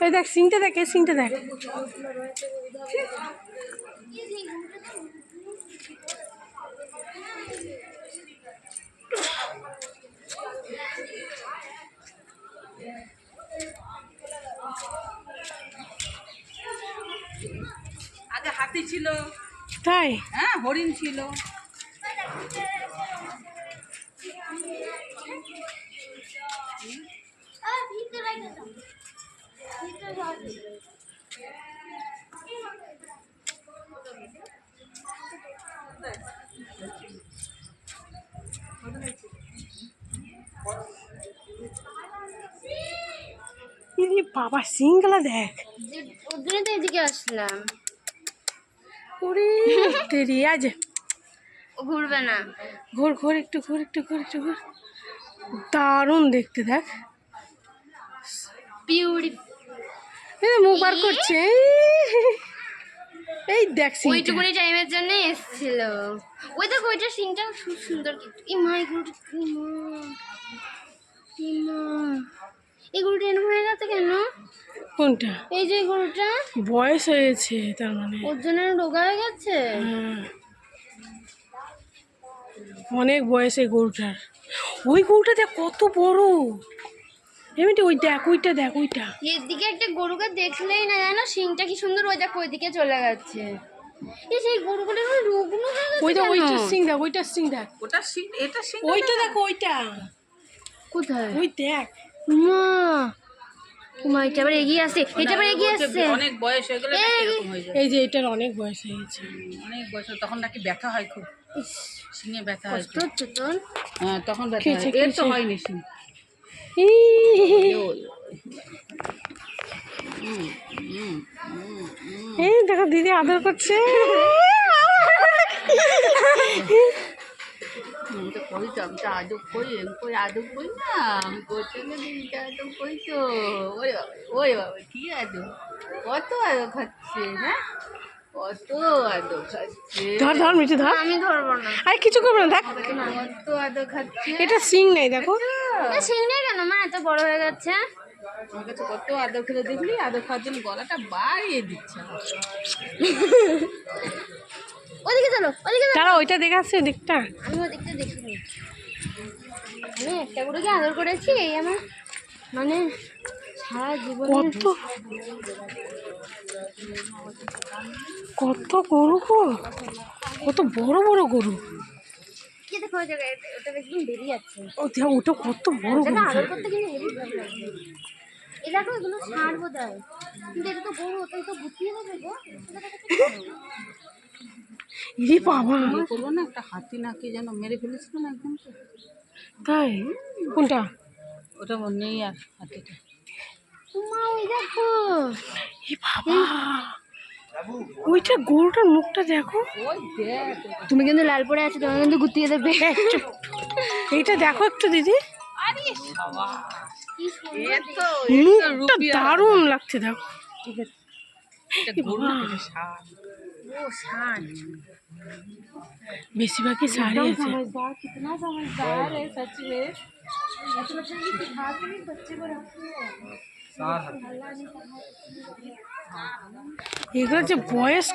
এই দেখ সিংটা দেখ, এই সিংটা দেখ। আগে হাতি ছিল, তাই? হ্যাঁ হরিণ ছিল। বাবা সিংগুলা দেখ। ওর জন্য তো এদিকে আসলাম। ওরে তেরি আজ ঘুরবে না। ঘোর ঘোর একটু, ঘোর একটু, ঘোর একটু, ঘোর। দারুণ দেখতে দেখ। পিউরি মুখ বার করছে। এই দেখ সিংটা। ওইটুকুনি টাইমের জন্য এসেছিল। ওই দেখ ওইটা সিনটা খুব সুন্দর। এই মা এগুলোটা এই গরুটা এরকম হয়ে গেছে কেন? কোনটা? এই যে গরুটা বয়স হয়েছে তার মানে, ওর জন্য রোগা হয়ে গেছে। হ্যাঁ অনেক বয়স এই গরুটার। ওই গরুটা দেখ কত বড়। এমনি ওই দেখ, ওইটা দেখ, ওইটা। এদিকে একটা গরুকে দেখলেই না জানো সিংটা কি সুন্দর। ওই দেখ ওইদিকে চলে গেছে। এই সেই গরুগুলো রোগগুলো হয়ে গেছে। ওইটা ওইটার সিং দেখ, ওইটার সিং দেখ। ওটা সিং, এটা সিং। ওইটা দেখ, ওইটা কোথায়? ওই দেখ। মা মা এটা আবার এগিয়ে আসছে, এটা আবার এগিয়ে আসছে। অনেক বয়স হয়ে গেলে এরকম হয়ে যায়। এই যে এটার অনেক বয়স হয়ে গেছে। অনেক বয়স তখন নাকি ব্যথা হয় খুব, সিংয়ে ব্যথা হয়। কষ্ট হচ্ছে তোর? হ্যাঁ তখন ব্যথা খেয়েছে, হয়। এর তো খেয়েছে। হয়নি সিং। এই দেখো দিদি আদর করছে। আমি তো করি তো, আমি তো আদর করি, আমি কই আদর করি না, আমি করতে গেলে আদর করি তো। ওই বাবা, ওই বাবা কি আদর, কত আদর খাচ্ছে না, কত আদর খাচ্ছে। ধর ধর মিঠি ধর। আমি ধরবো না। আরে কিছু করবে না দেখ। কত আদর খাচ্ছে। এটা সিং নেই দেখো। সিং নেই কেন? মা এত বড় হয়ে গেছে। আমার কাছে কত আদর খেতে দেখলি, আদর খাওয়ার জন্য গলাটা বাড়িয়ে দিচ্ছে। ওদিকে চলো, ওদিকে চলো। তারা ওইটা দেখে আসছে দিকটা। আমি ওদিকটা দেখিনি। আমি একটা গরুকে আদর করেছি, এই আমার মানে সারা জীবনে। কত কত গরু গো, কত বড় বড় গরু। কি দেখো ওই জায়গায় ওটা একদম বেরিয়ে যাচ্ছে। ও দেখ ওটা কত বড় ওটাকে গরু। আদর করতে কিন্তু হেভি ভালো লাগে। এই দেখো এগুলো ষাঁড় বোধ হয়, কিন্তু এটা তো গরু, ওটাই তো গুটিয়ে দেবে গো। ইরে বাবা, করবো না, একটা হাতি নাকি যেন মেরে ফেলেছিল না একদম। তাই? কোনটা? ওটা নেই আর হাতিটা। মা ওই দেখো। এ বাবা, ওইটা গরুটার মুখটা দেখো। ওই দেখ, তুমি কিন্তু লাল পরে আছো, তোমাকে কিন্তু গুটিয়ে দেবে। এইটা দেখো একটু দিদি। আরে বাবা, কি সুন্দর। এ তো মুখটা দারুণ লাগছে দেখো। এটা গরু না, এটা ষাঁড়। ও ষাঁড়। বেশিরভাগই শাড়ি আছে। समझदार, कितना समझदार है सच में। ऐसा लगता है कि हाथ में बच्चे को रखते हैं। এগুলো যে বয়স